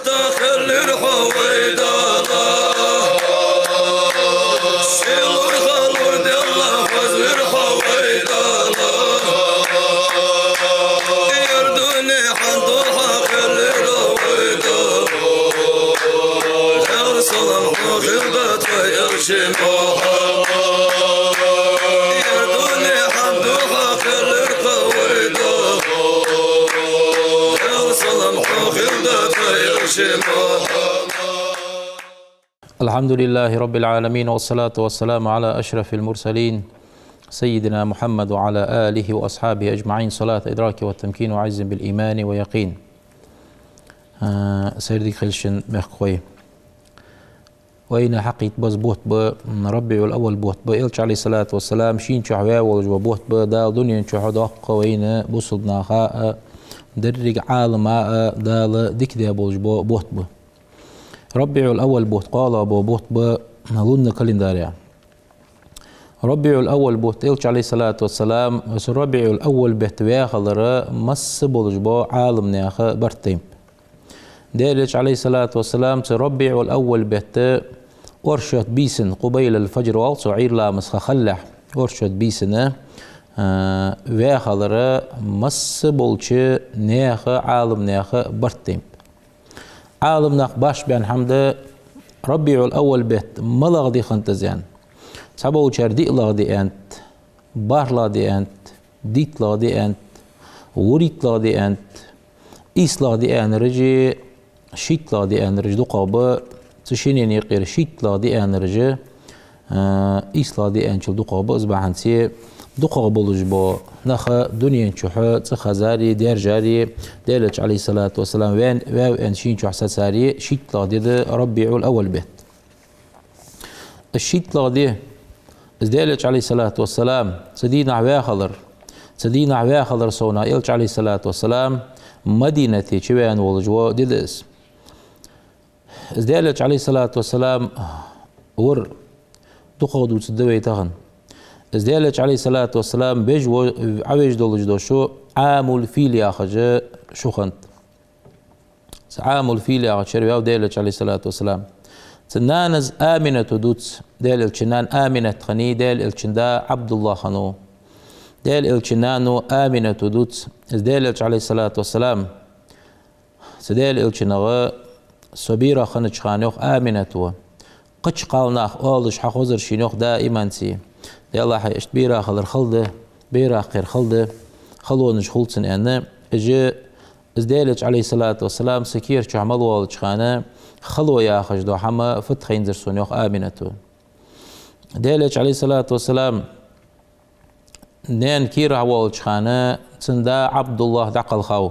تخل الحويدة سيلور خلور دي الله وزير حويدة يردوني حندو حقل الحويدة يرسل محوخلبت ويرشي محمد يردوني حندو حقل الحويدة يرسل محوخلبت ويرشي محمد. الحمد لله رب العالمين والصلاة والسلام على أشرف المرسلين سيدنا محمد وعلى آله وأصحابه أجمعين صلاة إدراك والتمكين وعز بالإيمان ويقين. سيدي خلشن مخوي وين حقيت بز بوت بربيع الأول بوت بإلش عليه الصلاة والسلام شين شحوى وجو بوت دا دنيا شحدق وين بوصلنا خاء درج عالم دال ديك ده بوت ربيع الأول بوت قال أبو بوت بلون كالنداريا ربيع الأول بوت إلش عليه الصلاة والسلام ربيع الأول بيتويا خلرا مس بولجبو عالم نياخ برتيم ديلش عليه الصلاة والسلام ربيع الأول بيت أرشد بيسن قبيل الفجر والصعير لا مسخ خلح أرشد بيسن ويا خلرا مس بولش نياخ عالم نياخ برتيم عالم ناق باش بيان حمد ربيع الأول بيت ملغدي خنتزيان سبو شردي لغدي أنت بار لغدي أنت ديت لغدي أنت وريت لغدي أنت إيس لغدي أن رجي شيت لغدي أن رجي دقابة تشينين يقير شيت لغدي أن رجي إيس لغدي أن شل دقابة أصبحن سي دقابة لجبا نخ دنيا شحو تخزاري دير جاري ديلش عليه الصلاة والسلام وين وين شين شو حسد ساري شيت لغدي ربيع الأول بيت الشيت لغدي ديلش عليه الصلاة والسلام سدينا عويا خلر صونا إلش عليه الصلاة والسلام مدينة شوان والجوا ديدس ديلش عليه الصلاة والسلام ور دقودو تدوي تغن ديلش عليه الصلاة والسلام بيجو عويج دولجدو شو عام الفيل يا خج شو خنت عام الفيل يا خج ديلش عليه الصلاة والسلام تنانز آمنة دوتس ديل الشنان آمنة خني ديل الشندا عبد الله خنو ديل الشنانو آمنة دوتس ديل عليه الصلاة والسلام سديل الشنغا صبيرة خنش خانوخ آمنة تو قش قالناخ أولش حخوزر شينوخ دائما سي دي الله حي اشتبيرا خلر خلده بيرا خير خلده خلونش خلصن أنا اجي ديلش عليه الصلاة والسلام سكير شعمل والش خانه خلو يا خجدو حما فتخين زرسون يوخ آمنتو ديلش عليه الصلاة والسلام نين كير عوالش خانه تندا عبد الله دقل خاو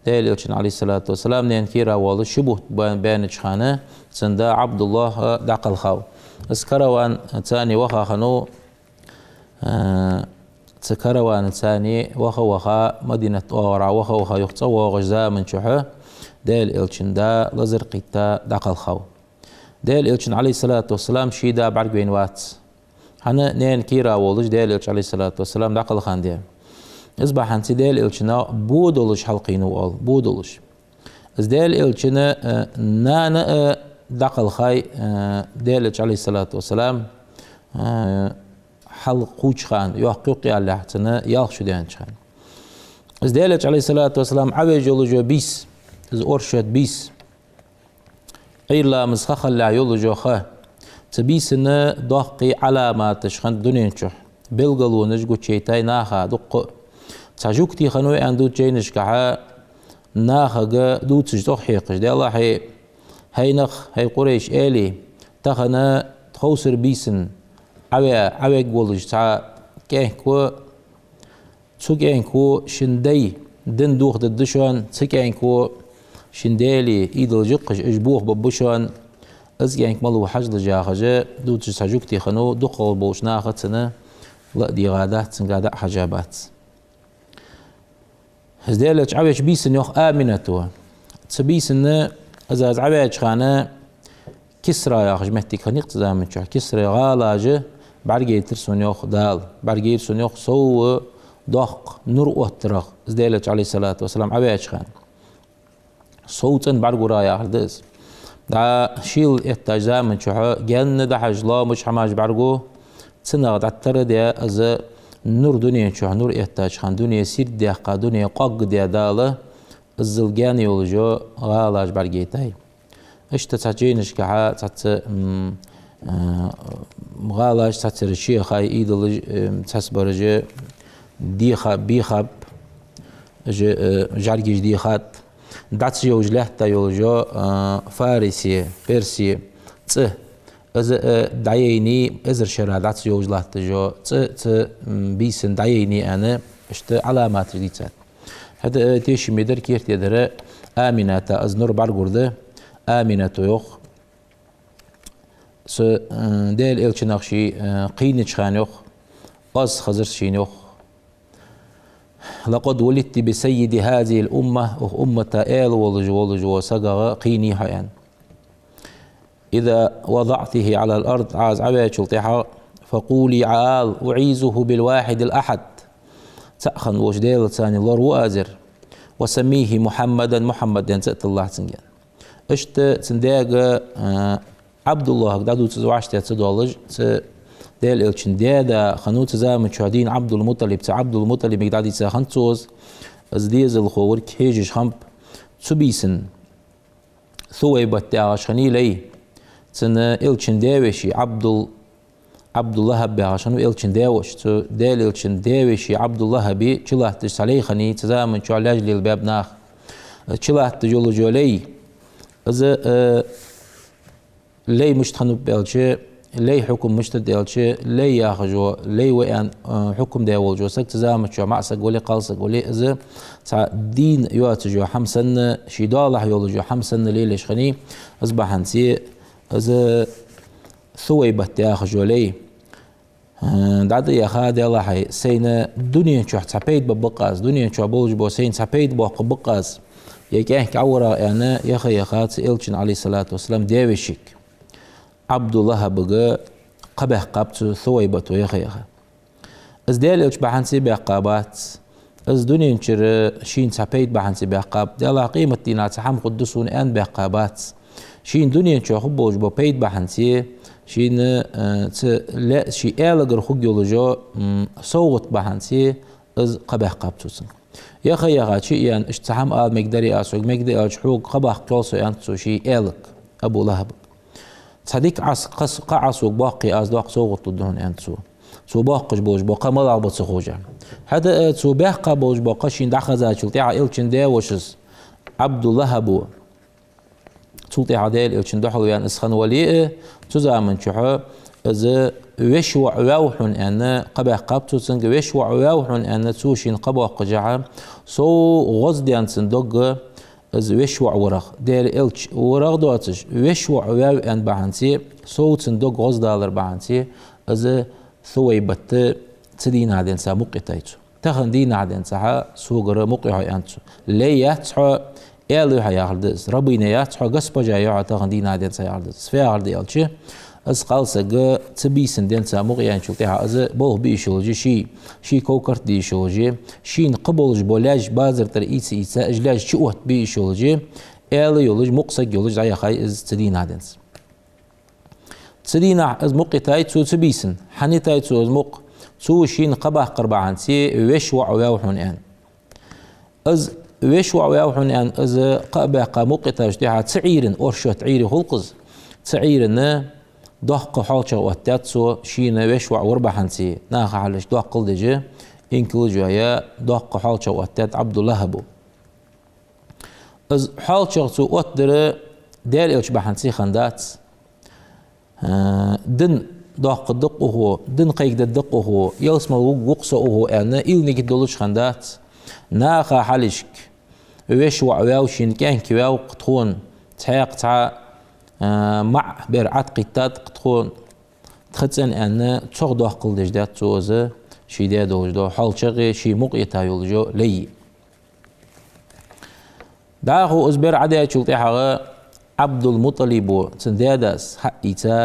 ديلش عليه الصلاة والسلام نين كير عوالش شبه بينش خانه تندا عبد الله دقل خاو اسكروان تاني وخا خنو تكروان تاني وخا مدينة أورا وخا يختصو غجزاء من شحه ديل إلشن دا لزرقيتا دقل خاو ديل إلشن عليه الصلاة والسلام شيدا بعرقين واتس هنا نين كيرا ولج ديل إلش عليه الصلاة والسلام دقل خان دي إصبح هنسي ديل إلشنا بودولش حلقينو أول بودولش إز ديل إلشنا نانا دقل خاي ديل إلش عليه الصلاة والسلام حلقوش خان يحقوقي على حتنا يالخشو ديانش خان إز ديل إلش عليه الصلاة والسلام عويج ولجو بيس إز أرشد بيس غير لا مسخخ اللي يولجو خا تبيسنا ضحقي علامات شخن دنيا شح بلغلو نجو تشيتاي ناخا دق تاجوكتي خنوي اندو تشينش كحا ناخا دو تجدو حيقش دي الله هينخ هي قريش الي تخنا تخوسر بيسن عوي قولج تا كينكو تسوكينكو شندي دن دوخ ددشون تسكينكو شنديلي ايدل جقش اجبوخ ببشون از يعني مالو حاجة جاخجة دو تجساجوك تيخنو دو قول بوش ناخد سنة لا دي غادات سنقادة حجابات هزديلة عويش بيسن يوخ آمنتو تسبيسن ازاز عويش خانة كسرى ياخج مهتي خنيق تزامن شو كسرى غالاجة برگه ترسونيوخ دال برگه ترسونيوخ سو دق نور وترق زديلت عليه الصلاة والسلام عبيش خان صوتن بعرقو رايا هردس دا شيل احتاج من شو جن دا حاج لا مش حماج بعرقو تسنغ تعتر ديا از نور دنيا شو نور احتاج خان دنيا سير ديا قا دنيا قاق ديا داله الزلجان يولجو غالاج برجيتاي اشتا تاجينش كها تات غالاج تات الشيخ هاي ايدل تسبرج ديخا بيخاب جارجيش ديخات داتس يوج لهتا يولجو فارسي بيرسي ت از دايني ازر شرا داتس يوج لهتا جو ت بيسن دايني انا اشتا علامات جديدة هذا تيشي ميدر كيرت يدر آمنة أزنور برغورده آمنة يوخ س ديل إلشناخشي قينش خانوخ أز خزر شينوخ لقد ولدت بسيد هذه الأمة أمة آل ولجو سقغ قيني حيان إذا وضعته على الأرض عاز عباية شلطيحة فقولي عال أعيزه بالواحد الأحد تأخن وجديل ثاني الله وازر وسميه محمدا محمد تأت الله تنجان اشت تنداغ عبد الله دادو تزواشت تدولج ديل الچن دادا خنو تزام شهدين عبد المطلب عبد المطلب دادي تخنتوز از ديز الخور كيجش خمب سبيسن ثويبت عشاني لي تن الچن داوشي عبد الله بي عشانو الچن داوش تو ديل الچن داوشي عبد الله بي چلاه تسالي خني تزام شعلاج للباب ناخ چلاه تجولو جولي از لي مشتخنو بيلچه لي حكم مشتد يلشي لي ياخجو لي وان حكم داول جو سك تزام شو معسق ولي قالسق ولي از تاع دين يواتجو حمسن شي دالح يولجو حمسن ليلش خني اصبح انسي از ثويبت ياخجو لي داد يا خاد يلا حي سينا دنيا شو تسبيد ببقاز دنيا شو بولج بو سين تسبيد بو بقاز يكاه كورا انا يا خي خات الشن عليه الصلاه والسلام ديوشيك عبد الله بقى قبه قابت ثويبته يا خيخه از ديالش بحنسي بعقابات از دنيا نشر شين سبيد بحنسي بعقاب ديال قيمة دينا تحم قدسون ان بعقابات شين دنيا نشر خبوج ببيد بحنسي شين لا شي الغر خوج يولجو صوت بحنسي از قبه قابتوسن يا خيخه شي يعني اشتحم مقدري اسوق مقدري حقوق قبه قوسو انتو شي الك ابو لهب صديق قعص باقي از داق صوت ضدهن انتو سو باقش بوج باقا ما لعبت سخوجه هذا سو باقا بوج باقا شين دخزا شلتي عائلتين دا وشز عبد الله ابو تلتي عدال الشن دحلو يعني اسخن ولي تزامن شحو از وشوع ووحن ان قبا قبتو سنج وشوع ووحن ان توشين قبا قجعه سو غزديان صندوق از وشوع ورق دير الش ورق دواتش وشوع واو ان بعنسي صوت صندوق غزدالر بعنسي از ثويبت تدين عدن سا مقيتايتو تخن دين عدن سا سوغر مقيها انتو لي يتحو الو هياردس ربينا يتحو غسبجا يا تخن دين عدن سا ياردس فيارد الشي از قالسا تبيسن دين سا مقيان شوتها از بوه بيشولجي شي كوكرت دي شولجي شين قبولج بولاج بازر تر ايسا اجلاج شوت بيشولجي ال يولج مقصق يولج زي خاي از تدين عدنس تدين از مقيتاي تو تبيسن حنيتاي تو از مق تو شين قبه قربعان سي وشوع ويوحن ان از وشوع ويوحن ان از قبه قمقيتا جتها تعيرن اورشو تعيري خلقز تعيرن دق حالشة واتاتسو شينا وشوع وربحنسي ناخ علش دق قلدجي انكلجو يا دق حالشة واتات عبد الله ابو از حالشة تو واتدر دير الش بحنسي خندات دن دق دقه دن قيق دقه يلسم وقصه انا إلنك دولش خندات ناخ حالشك وشوع ويوشين كان كيو قطون تحيق تاع مع برعت قطات قطون تخزن أن تصغد قل دجدات توزه شي دا دوجدو حال شغي شي مقيتا يولجو لي داخو أزبر عدا شلطيحة عبد المطلب تندادس حقيتا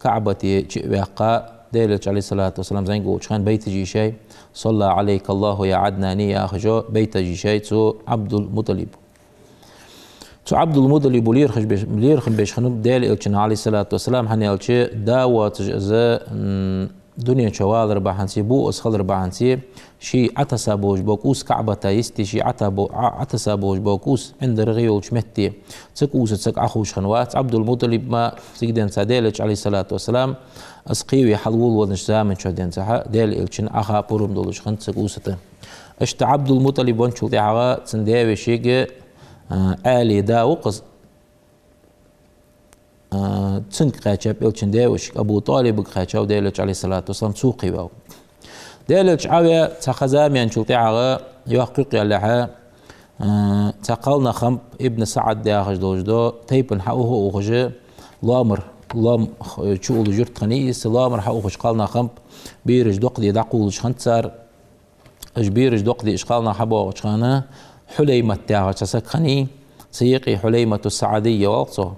كعبتي جئواقا ديلج عليه الصلاة والسلام زنقو شخان بيت جي شي صلى عليك الله يا عدناني يا أخجو بيت جي شي تو عبد المطلب عبد المطلب بولير خن بيش خنوب ديل إلشنا عليه الصلاة والسلام حني إلشي داوة تجزا دنيا شوال رباحنسي بو أسخل رباحنسي شي عتسا بوش بوكوس كعبة تايستي شي عتسا بوش بوكوس عند رغيول شمتي تسكوس تسك أخوش خنوات عبد المطلب ما سيدين ساديلش عليه الصلاة والسلام أسقيوي حلول ونجزام من شدين سحا ديل إلشن أخا بورم دولش خن تسكوسته اشت عبد المطلب ونشو دعوة تنداوي شيء آلي دا وقص تسنك قاچاب إلشن داوش أبو طالب قاچاو ديلش عليه الصلاة والسلام سوقي باو ديلش عاوية تخزام ينشو دعوة يحقق لها تقالنا خمب ابن سعد داخج دوجدو تيبن حقوه وخجي لامر لام شغل جرت خنيس لامر حقوه قالنا خمب بيرج دقدي دقولش خنتسار اجبيرج دقدي اشقالنا حبوا وشخانه حليمة تاعها تسكخني سيقي حليمة السعدية والصو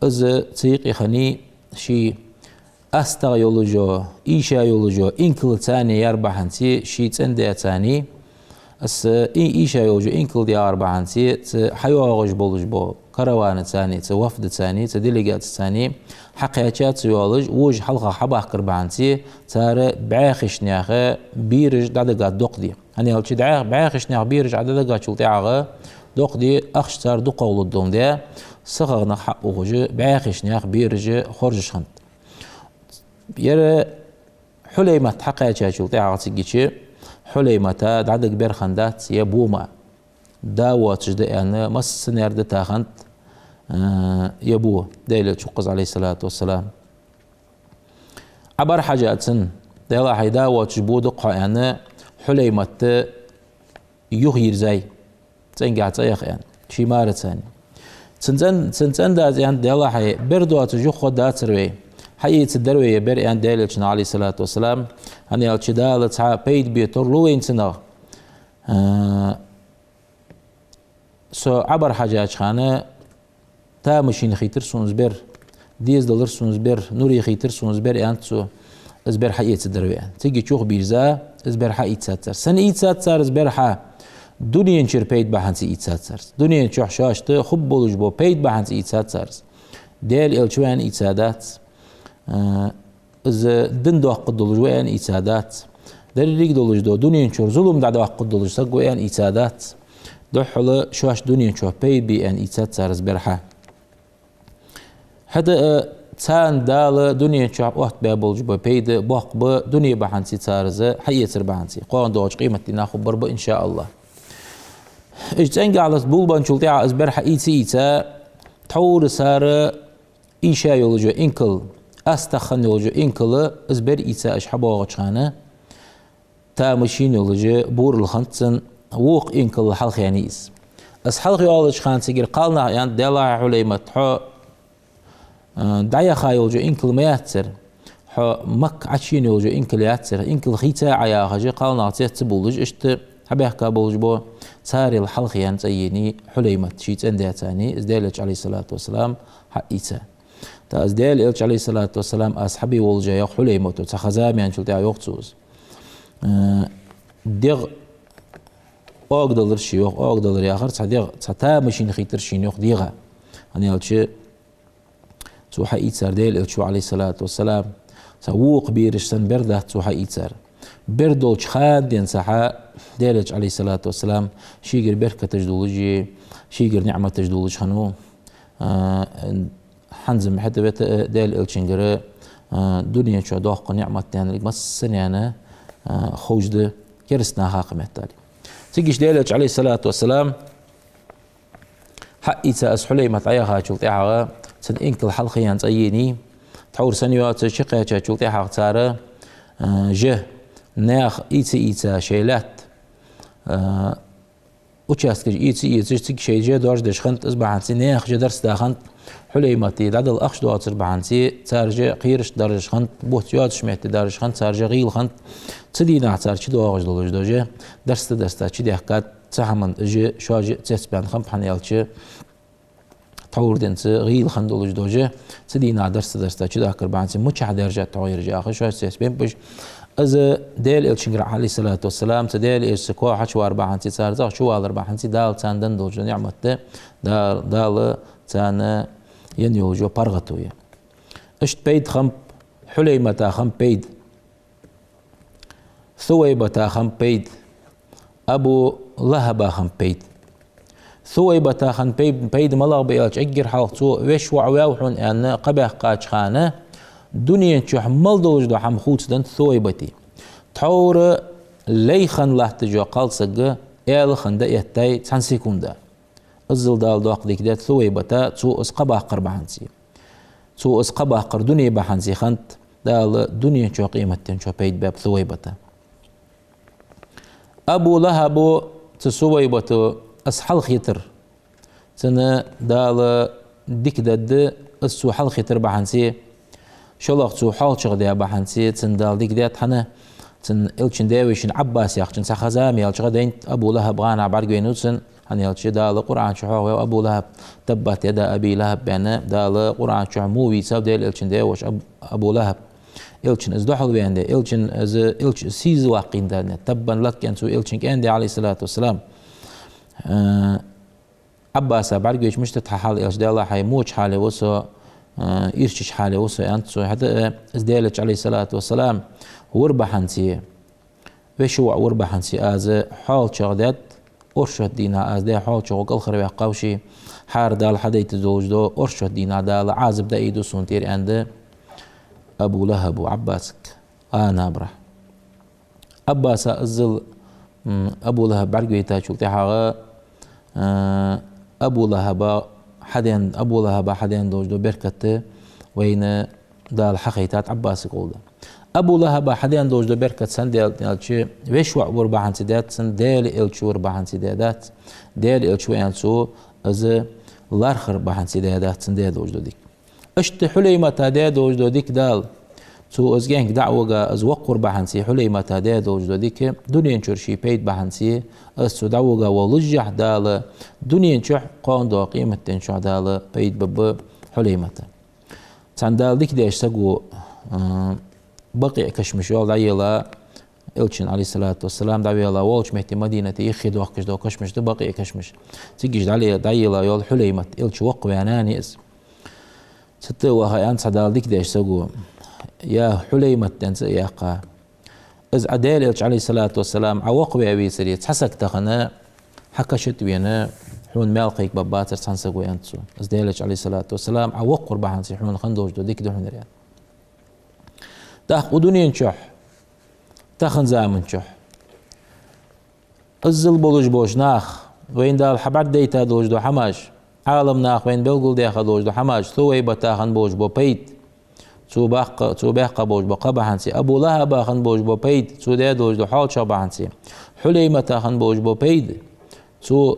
از سيقي خني شي أستغ يولجو إيشا يولجو إنكل تاني يربحنسي شي تندي تاني اس إيشا يولجو إنكل دي أربحنسي حيوغج بولج بو كروان تاني وفد تاني ديليجات تاني حقيقات يولج وج حلقة حباح كربعنسي تار بعاخش نياخه بيرج دادقات دقدي هني هالشي دعاء بعاخش نياخ بيرج عددقات شلطيعه دقدي أخشتار دقول الدوم ده صغرنا حق وجه بعاخش نياخ بيرج خرج خنت يرى حليمة حقيقة شلطيعه تيجي حليمة دعدق بيرخندات يبوما داوة تجدي أنا مس نرد تاخنت يبوه دايلة شقز عليه الصلاة والسلام عبر حاجات سن دايلة حيداوة تجبو دقها أنا حليمة يغير زي تنقع تيخ يعني شي مارة ثاني سنتن دا يعني دايلة حي بردو تجوخو دا تروي حي تدروي بر يعني دايلة عليه الصلاة والسلام هني الشدالة تحا بيد بيتر لوين سنغ عبر حاجات خانه تا مشين خيتر سونزبر ديز دولار سونزبر نوري خيتر سونزبر انتو ازبر حقيت الدرويان تيجي تشوخ بيرزا ازبر حق يتساتر سن يتساتر ازبر حق دنيا نشر بيت بحنسي يتساتر دنيا تشوح شاشت خب بولج بو بيت بحنسي يتساتر ديل الشوان يتسادات از دن دو حق دولج وين يتسادات دريك دولج دو دنيا نشر ظلم دعدو حق دولج سق وين يتسادات دحول شواش دنيا شو بيت بي ان يتساتر ازبر حق هذا تان دال دنيا شو وقت بابلج ببيد بوق بدنيا بحنسي تارزة حيتر بحنسي قوان دوج قيمة ناخذ بربا إن شاء الله اجتنق على بولبان شلطيع أزبر حقيتي تحور سار إيشا يولجو إنكل أستخن يولجو إنكل أزبر إيتا أشحبا وغشخانة تا مشين يولجو بور الخنطن ووق إنكل حلق يانيس أس حلق يولج خانسي قير قالنا يعني دالا حليمة حو دعيا خايولجو إنكل ما ياتسر حو مك عشين يولجو إنكل ياتسر إنكل خيتا عيا خجي قالنا عطيت بولج اشت حبيحكا بولج بو ساري الحلق يعني تأييني حليمة شيت انديا تاني ازدالج عليه الصلاة والسلام حقيتا تا ازدالج عليه الصلاة والسلام أصحابي ولجا يوق حليمة تخزام يعني شلتها يوقتوز ديغ أقدر شي يوق أقدر يا آخر تصدق تا مشين خيتر شي يوق ديغا أنا قلت تو حقيتر ديل إلشو عليه الصلاة والسلام سووق بيرش سن برده تو حقيتر بردولش خاد ينسحا ديلج عليه الصلاة والسلام شيقر بركة تجدولجي شيقر نعمة تجدولج خنو حنزم حتى بيت ديل إلشنجر دنيا شو دوق نعمة يعني مسن يعني خوجد كرسنا حاقم التالي تيجيش ديلج عليه الصلاة والسلام حقيتا أسحلي متعيها شلطيعها سن إنكل حلقيا تأييني تحور سنوات شقيا شلطيعها تارا جه ناخ إيتا شيلات وشاسكج إيتا تك شي جه دورج دشخنت أصبحانسي ناخ جه درس داخنت حليمتي دعدل أخش دوات أصبحانسي تارجة قيرش درج خنت بوت ياد شمعت درج خنت تارجة غيل خنت تدينا تار شي دو أخش دولج دوجه درس تا شي ديحكات تحمن جه شاج تسبان خم حنيالشي تحور دنس غيل خند دولج دوجه تدينا درس تا شي داكر بانسي مش درجة تغير جه آخر شاج تسبان بش از دل الشنجر عليه الصلاة والسلام تدل السكوا حشوا أربعة صار زخ شو أربعة دال تاندن دوج نعمته دال تانا ينيوجو برغتويا اشت بيد خم حليمة خم بيد ثويبة خم بيد أبو لهب خم بيد ثويبة خم بيد ملاغ بيالش أجر حالتو ويش وعواوحون أن قبح قاج خانه دنيا تشوح ملدوج دو حم خوتدن ثويبتي تحور ليخن لحتجو قالسق إيالخن دا يتاي تنسيكوندا الزل دال دوق ديك دات ثويبتا تو اسقبه قربحنسي تو اسقبه قر دنيا بحنسي خنت دال دنيا تشو قيمتين شو بيد باب ثويبتا أبو لهب تسويبتو أسحل خيتر سنة دال ديك داد السو حل خيتر بحنسي شلوق تو حال شغدي بحنسي تندال ديك دات حنا تن إلشن داويشن عباس ياخشن سخزام يالشغ دين أبو لهب غانا بعرقينوتسن هن يالشي دال قرآن شحوه أبو لهب تبت يدا أبي لهب بأن دال قرآن شح موي ساب ديل إلشن داوش أبو لهب إلشن إزدحل بأن دي إلشن إلش سيز واقين دالنا تبا لك أنتو إلشن كأن دي عليه الصلاة والسلام عباس بعرقيش مش تتحال إلش دال حي موج حالي وسو إيرشش حالي وسو أنتو حتى إزدالش عليه الصلاة والسلام وربحنسي وشو وربحنسي از حال شغدت أرشد دينا از ده حال شغل قل خربي قوشي حار دال حديت زوج دو أرشد دينا دال عازب دا إيدو سونتير عند أبو لهب وعباسك أنا برح عباس أزل أبو لهب برقويتا شوكتي حاغا أبو لهب حدين دوج دو بركت وين دال حقيتات عباسك قولدا أبو لهب حدين دوج دو بركت سن ديال ويشوع وربعان سيدات سن ديل إلشو وربعان سيدات ديل إلشو ينسو از لارخر بحان سيدات سن ديل دوج دو ديك اشت حليمة ديل دوج دو ديك دال تو از جنك دعوة از وقر بحان سي حليمة ديل دوج دو ديك دنيا شرشي بيت بحان سي از تو دعوة ولجح دال دنيا شح قان دو قيمة تنشع دال بيت بب حليمة سن دال ديك ديش سقو بقي كشمشول دايلا إلشن عليه الصلاة والسلام دايلا والش مهتي مدينة يخيد وقش دو كشمش دو بقي كشمش تيجيش دايلا يول حليمة إلش وقوي أناني إز ستة وهاي أنسى دال ديك ديش سقو يا حليمة تنسى يا قا إز عدال إلش عليه الصلاة والسلام عوقوي أبي سريت حسك تخنا حكشت وينا حون مالقيك بباتر تنسقو ينتسو إز دالش عليه الصلاة والسلام عوقر بحنسي حون خندوش دو ديك دو حنريان تاخ ودنيا نشح تاخن زامن نشح الزل بولج بوش ناخ وين دال حبر ديتا دوج دو حماش عالم ناخ وين بلغل ديخا دوج دو حماش ثوي بتاخن بوش بو بيت تو باق بوش بو قبحنسي أبو لهب باخن بوش بو بيت تو دي دوج دو حال شبحنسي حليمة تاخن بوش بو بيت تو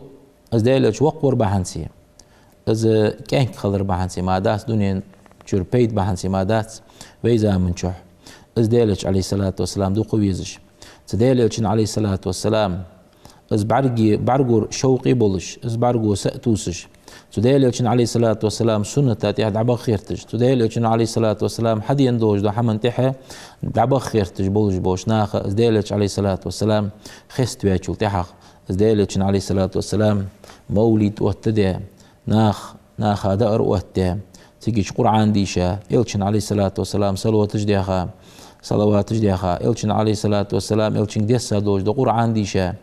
از ديلش وقور بحنسي از كانك خضر بحنسي ما داس دنيا شور بيت بحنسي ما داس ويزا من شح از ديلش عليه الصلاة والسلام دو قويزش تديلش عليه الصلاة والسلام از برقور شوقي بولش از برقو سأتوسش تديلش عليه الصلاة والسلام سنة تاتي دعبا خيرتش تديلش عليه الصلاة والسلام حد يندوج دو حمن تحه دعبا خيرتش بولش بوش ناخ از ديلش عليه الصلاة والسلام خست بياتشو تحق از ديلش عليه الصلاة والسلام مولد واتدى ناخ دأر واتدى تيجيش قرآن ديشا إلشن عليه الصلاة والسلام صلوات جديخا إلشن عليه الصلاة والسلام إلشن ديسا دوج دو قرآن ديشا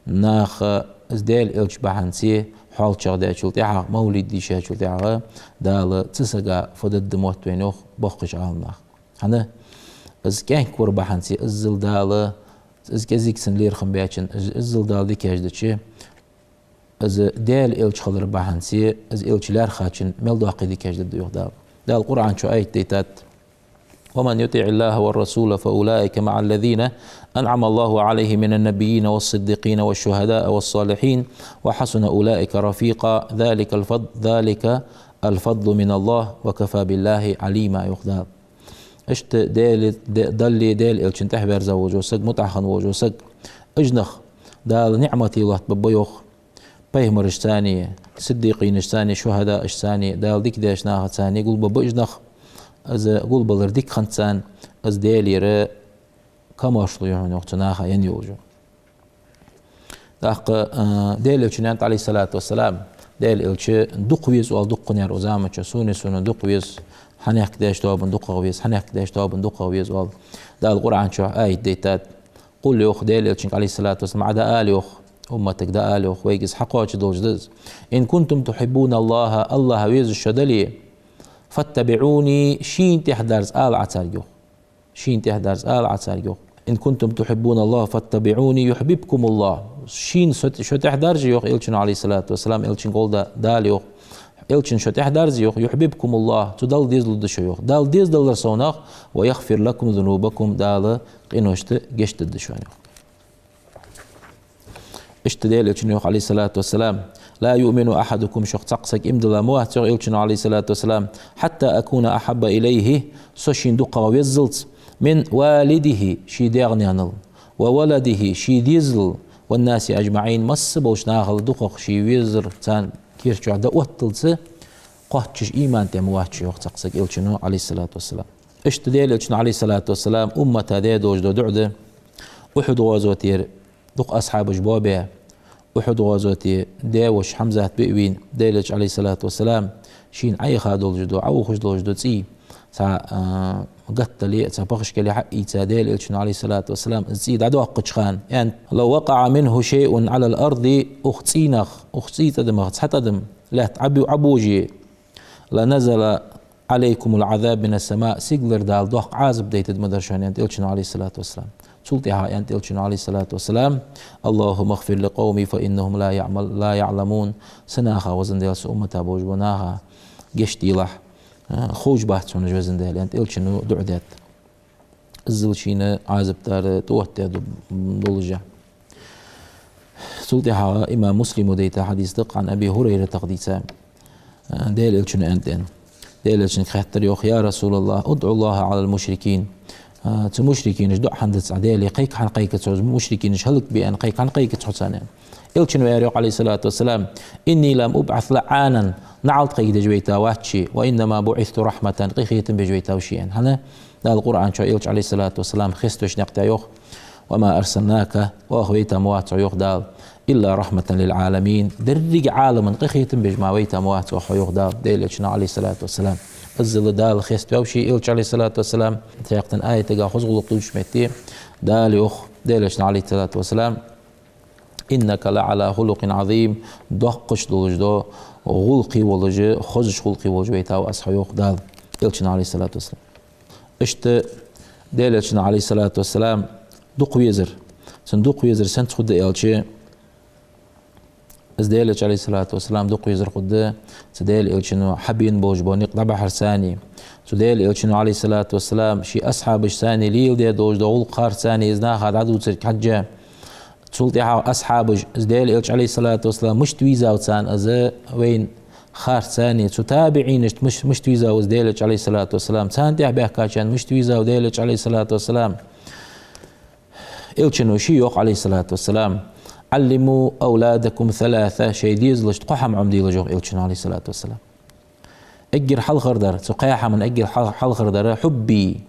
ناخ ازديل إلش بحنسي حال شغدا شلتيحا مولد ديشا شلتيحا دال تسقا فدد موت وينوخ بوخش عالناخ هنا از كان كور بحنسي ازل دال از كزيكسن لير خم بياتشن ازل دال دي كاجدتشي از ديل إلش خضر بحنسي از إلش لار خاتشن ملدو عقيدي كاجدد يوخ دال القرآن شو آيت ديتات ومن يطع الله والرسول فأولئك مع الذين أنعم الله عليهم من النبيين والصديقين والشهداء والصالحين وحسن أولئك رفيقا ذلك الفضل من الله وكفى بالله عليما يخدار اشت دل الشن تحبر زوج وسق متعخن وجوسق اجنخ دال نعمتي الله ببيوخ بيهمر اشتاني صديقين اشتاني شهداء اشتاني دال ديك داش ناخد ثاني قول ببجنخ از قول بلر ديك خنتسان از ديلير كماشلو يعني وقتناها ينيوجو داق ديل الشنانت عليه الصلاة والسلام ديل الش دقويز والدقنير وزامة سوني سون دقويز حنيك داش تواب دقويز حنيك داش تواب دقويز وال دا القرآن شو آية ديتات قل يوخ ديل الشنك عليه الصلاة والسلام عدا آل يوخ أمتك دا آل يوخ ويجز حقوش دوجدز إن كنتم تحبون الله ويز الشدلي فاتبعوني شين تحدرز آل عتاريو شين تحدرز آل عتاريو إن كنتم تحبون الله فاتبعوني يحببكم الله شين شو تحدرز يوخ إلشن عليه الصلاة والسلام إلشن قول دال يوخ إلشن شو تحدرز يوخ يحببكم الله تدل ديزل دشو يوخ دال ديز دل رسوناخ ويغفر لكم ذنوبكم دال قينوشت جشت الدشو يوخ اشتدال إلشن يوخ عليه الصلاة والسلام لا يؤمن أحدكم شخص تقسك إمدلا موات إلشن عليه الصلاة والسلام حتى أكون أحب إليه سوشين دقا ويزلت من والده شي ديغنيانل وولده شي ديزل والناس أجمعين مس بوش ناغل دقق شي ويزر تان كيرش عدا واتلت قهتش إيمان تموات شي وقت تقسك إلشن عليه الصلاة والسلام اشتدال إلشن عليه الصلاة والسلام أمة هذه دوجدو دعدة وحد غازوتير دق أصحاب جبابه وحد غازوتي داوش حمزة بئوين ديلج عليه الصلاة والسلام شين عي خادول جدو عو خش دول جدو تي تا قت لي تا بخش كلي حقي تا ديل إلشن عليه الصلاة والسلام زيد عدو قشخان يعني لو وقع منه شيء على الأرض أختيت دم حتى دم لا تعبي عبوجي لنزل عليكم العذاب من السماء سيجلر دال دوق عازب ديت مدرشان يعني إلشن عليه الصلاة والسلام سلطها يعني إلشن عليه الصلاة والسلام اللهم اغفر لقومي فإنهم لا يعلمون سناها وزن ديال أمتها بوجبناها جشتي لح خوج بحث شون جوزن ديال يعني إلشن دعدات الزلشين عازب تار توتي دولجة سلطها إمام مسلم وديتا حديث دق عن أبي هريرة تقديسا ديال إلشن أنتين ديال إلشن خاطر يا رسول الله ادعو الله على المشركين تمشركين جدو حندت عدالي قيك عن قيك تعوز مشركين هلك بأن قيك عن قيك تحسنان إلشن وياريق عليه الصلاة والسلام إني لم أبعث لعانا نعلت قيد جويتا واتشي وإنما بعثت رحمة قيخية بجويتا وشيئا هنا دا القرآن شو إلش عليه الصلاة والسلام خستوش نقتا يوخ وما أرسلناك وأخويتا موات يوخ دال إلا رحمة للعالمين درق عالما قيخية بجماويتا موات وأخو يوخ دال ديل إلشنا عليه الصلاة والسلام الزل دال خيست وشي إلش عليه الصلاة والسلام تيقتن آية تقا خزغل قدوش ميتي دال يوخ ديلشنا عليه الصلاة والسلام إنك لعلى خلق عظيم دقش دولجدو غلقي ولج خزش خلقي ولجويتا وأصحى يوخ دال إلشنا عليه الصلاة والسلام اشت ديلشنا عليه الصلاة والسلام دق ويزر صندوق ويزر سنت خد إلشي ازديلش عليه الصلاة والسلام دق ويزر خد سديل إلشنو حبين بوجبو نقطع بحر ثاني سديل إلشنو عليه الصلاة والسلام شي أصحاب ثاني ليل دي دوج دول قار ثاني إذنا خد عدو ترك حجة سلطيها أصحاب ازديل إلش عليه الصلاة والسلام مش تويزا وتسان أزا وين خار ثاني تتابعين مش تويزا وزديلش عليه الصلاة والسلام تسان تيح بيحكاشان مش تويزا وديلش عليه الصلاة والسلام إلشنو شيوخ عليه الصلاة والسلام علموا أولادكم ثلاثة شي ديز لش تقحم عمدي لجوغ إلشنو عليه الصلاة والسلام أجر حل خردر تقايحة من أجر حل خردر حبي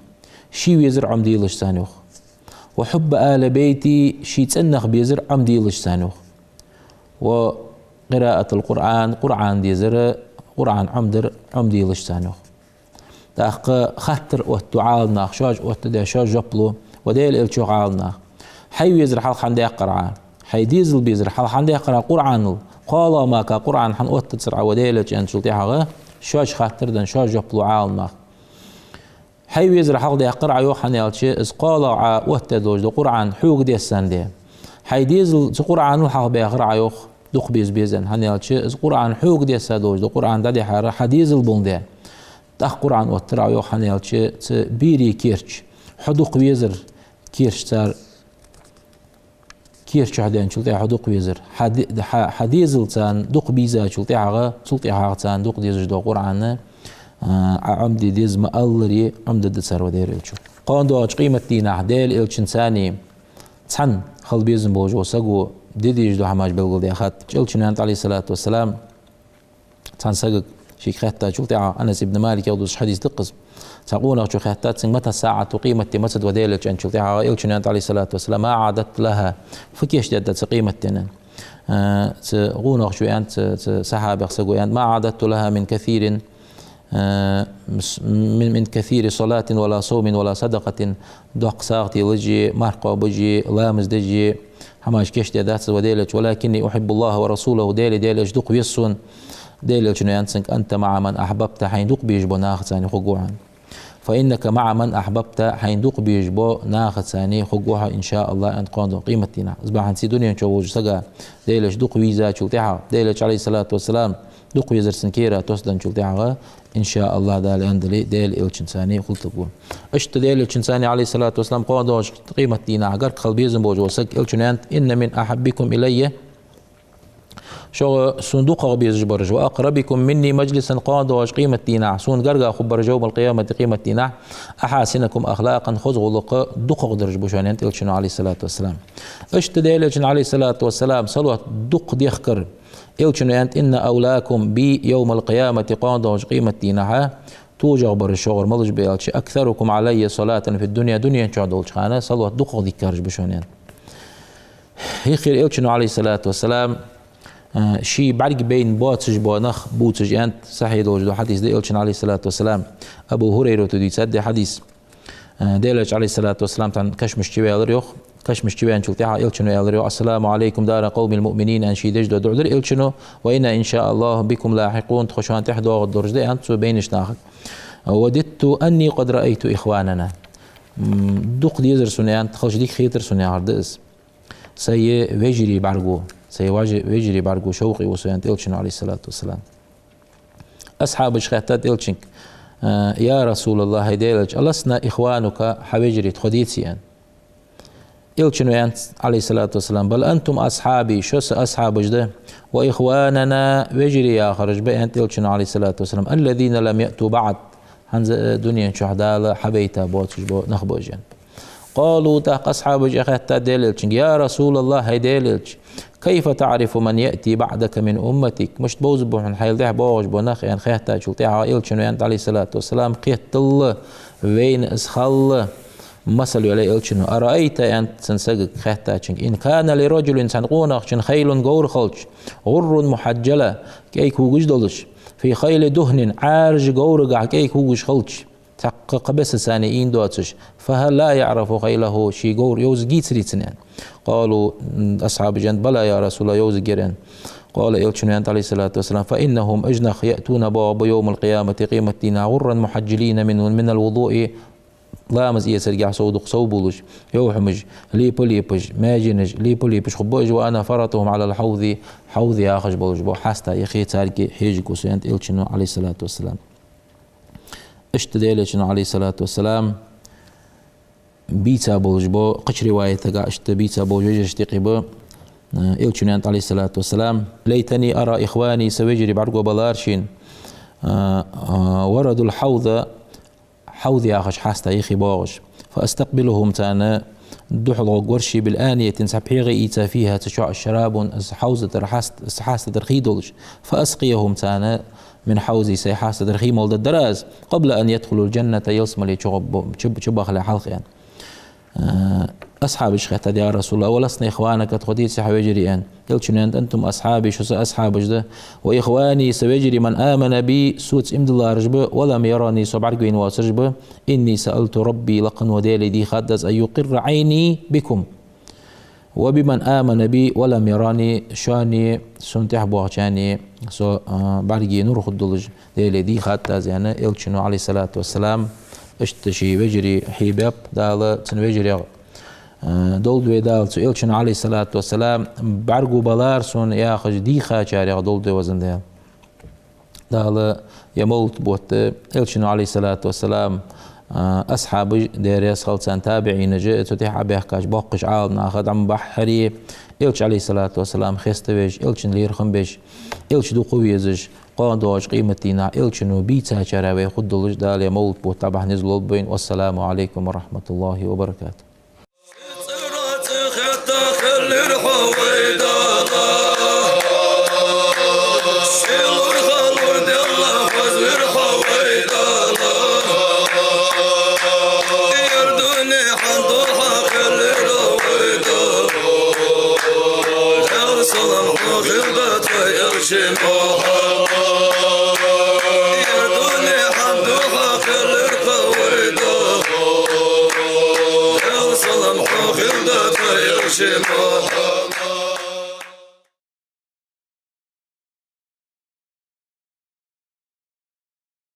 شي ويزر عمدي لش ثانيوخ وحب آل بيتي شي تسنخ بيزر عمدي لش ثانيوخ وقراءة القرآن قرآن ديزر قرآن عمدي لش ثانيوخ تاق خطر وتعالنا شاج وتدا شاج جبلو وديل إلشو عالنا حي ويزر حل خندي قرآن حي ديزل بيزر حل خندي قرآن قرآن قال ما كا قرآن حن وتتسرع وديل أن شلتيها شاج خطر دن شاج جبلو عالنا حي ويزر حل دي قرآن يوحنا يالشي إز قال وتدوج دو قرآن حوق دي السندي حي ديزل قرآن وحق بيقرأ يوخ دق بيزن هنيالشي إز قرآن حوق دي السدوج دو قرآن دادي حارة حديزل بوندي تاخ قرآن وترع يوحنا يالشي بيري كيرش حدوق ويزر كيرش تار كيرش هدين شلتي حدوق ويزر حديزل تان دق بيزا شلتي عغا تان دق ديزج دو قرآن عمدي ديز مألري عمد دسر ودير إلشو قان دو قيمة دينا ديل إلشن ثاني تحن خل بيزن بوجو سقو ديديج دو حماج بلغل دي أخات إلشن أنت عليه الصلاة والسلام تحن سقق شي خاتا شو تاع أنس بن مالك يودس حديث دقز تقول شو خاتا سن متى الساعة تقيمت مسد وديلك أن شو تاع إلش نانت عليه الصلاة والسلام ما عادت لها فكيش جدت قيمتنا تقول شو أنت صحابة سقوا أنت ما عادت لها من كثير من كثير صلاة ولا صوم ولا صدقة دق ساغتي وجي مرقى بجي لامز دجي حماش كيش دات وديلك ولكني أحب الله ورسوله ديلك دق يسون ديلك نيانسنك أنت مع من أحببت حين دق بيجبو ناخذ ثاني خقوعا فإنك مع من أحببت حين دق بيجبو ناخذ ثاني خقوعا إن شاء الله أن تقوم قيمتنا أصبح نسي دنيا نشوج سجا ديلك دق ويزا شو تاعها ديلك عليه الصلاة والسلام دق ويزر سنكيرا توسدن شو تاعها إن شاء الله دال عندلي ديل إلشنساني قلت لكم أشت ديل إلشنساني عليه الصلاة والسلام قادوش قيمة دينا عقر قلبيزم بوج وسك إلشنانت إن من أحبكم إلي شو صندوق بيز برج وأقربكم مني مجلسا قادوش قيمة دينا سون قرقا خبر يوم القيامة قيمة دينا أحاسنكم أخلاقا خذ غلق دق درج بوشانينت إلشنو عليه الصلاة والسلام أشت ديل إلشن عليه الصلاة والسلام صلوات دق ديخكر إلشنوانت إن أولاكم بي يوم القيامة قادوش قيمة دينها توجع برشور ملج بيلش أكثركم علي صلاة في الدنيا دنيا شعدولش خانة صلوات دقق ذكرج بشونين هيخير إلشنو عليه الصلاة والسلام شي بعرق بين بوتسج بونخ بوتسج أنت صحيح دوجدو حديث دي إلشن عليه الصلاة والسلام أبو هريرة تدي تصدق حديث ديلش عليه الصلاة والسلام تن كشمش تبي الريوخ كشمش تبي أنشل تاع إلشنو الريوخ السلام عليكم دار قوم المؤمنين أنشي دجدو دعذر إلشنو وإن إن شاء الله بكم لاحقون تخشون تحدوا الدرج دي أنت بينش ناخذ وددت أني قد رأيت إخواننا دق ديزر سنيان تخش ديك خيتر سنيان عردس سي وجري بعرقو سي وجري بعرقو شوقي وسيان إلشنو عليه الصلاة والسلام أصحاب الشخاتات إلشنك يا رسول الله هيديلج ألسنا إخوانك حوجري تخديتيان إلشنو عليه الصلاة والسلام بل أنتم أصحابي شو أصحاب جده وإخواننا وجري يا خرج بأنت إلشنو عليه الصلاة والسلام الذين لم يأتوا بعد هنز دنيا شهداء حبيتا بوتش بو نخبوجين قالوا تاق أصحاب جخاتا ديلج يا رسول الله هيديلج كيف تعرف من يأتي بعدك من أمتك مش تبوز بوحن حيل ده بوج بونخ يعني خيهتا شو تاع إلشنو عليه الصلاة والسلام قيت الله وين اسخل مثل عليه إلشنو أرأيت أنت سنسجك خيهتا إن كان لرجل سنقونخ خيل غور خلش غر محجلة كيك وجد دلش في خيل دهن عارج غورقع كيك وجش خلش تحقق بس سانئين دوتش فهل لا يعرف خيله شي غور يوز جيت ريتنان قالوا أصحاب جند بلى يا رسول الله يوز جيران قال إلشنو عليه الصلاة والسلام فإنهم أجنخ يأتون باب يوم القيامة قيمة دينا غرا محجلين من الوضوء لامز يسرجع صودق صوبولش يوحمج ليبوليبج ماجنج ليبوليبج خبوج وأنا فرطهم على الحوض حوض يا أخش بولج حاستا يخي تاركي حيجك وسيانت إلشنو عليه الصلاة والسلام اشتدى إلشنو عليه الصلاة والسلام بيتا بولجبو قش رواية تقع اشت بيتا بولج اشتقي بو إلشنو عليه الصلاة والسلام ليتني أرى إخواني سويجري بعرقو بلارشين وردوا الحوض حوض يا أخش حاستا يخي بوغش فأستقبلهم تانا دحلو قرشي بالآنية تنسحبيغي إيتا فيها تشع الشراب حوزة حاستا ترخيدولش فأسقيهم تانا من حوزي سيحاسة درخي مولد الدراز قبل أن يدخلوا الجنة يصم لي شبخ لحلق يعني أصحاب الشيخ يا رسول الله ولسنا إخوانك تخديت سحويجري يلشن أنتم أصحابي شو أصحاب جده وإخواني سويجري من آمن بي سوت إمد الله رجبه ولم يراني صبعرقين واسرجبه إني سألت ربي لقن وديلي دي خدز أن يقر عيني بكم وبمن آمن بي ولم يراني شاني سنتح بوغشاني سو بعرقي نور خدولج ديلي دي خدز يعني يلشنو عليه الصلاة والسلام اشتشي وجري حباب دال تنوجري دولدوي دال سئلشن عليه الصلاة والسلام بعرقو بلار سون ياخج دي خاچاري دولدوي وزن دال يمولت بوت إلشن عليه الصلاة والسلام أصحاب ديريس خلصان تابعين جئت وتيح بيحكاش بوقش عالم ناخد عم بحري إلش عليه الصلاة والسلام خيستويش إلشن ليرخم بيش إلش دو قويزش قادوش قيمتنا إلشنو بيتا شراوي خدولش دال يمولت بوت طبعا نزلوا بين والسلام عليكم ورحمة الله وبركاته. الحويدة خلدة يرشي محمد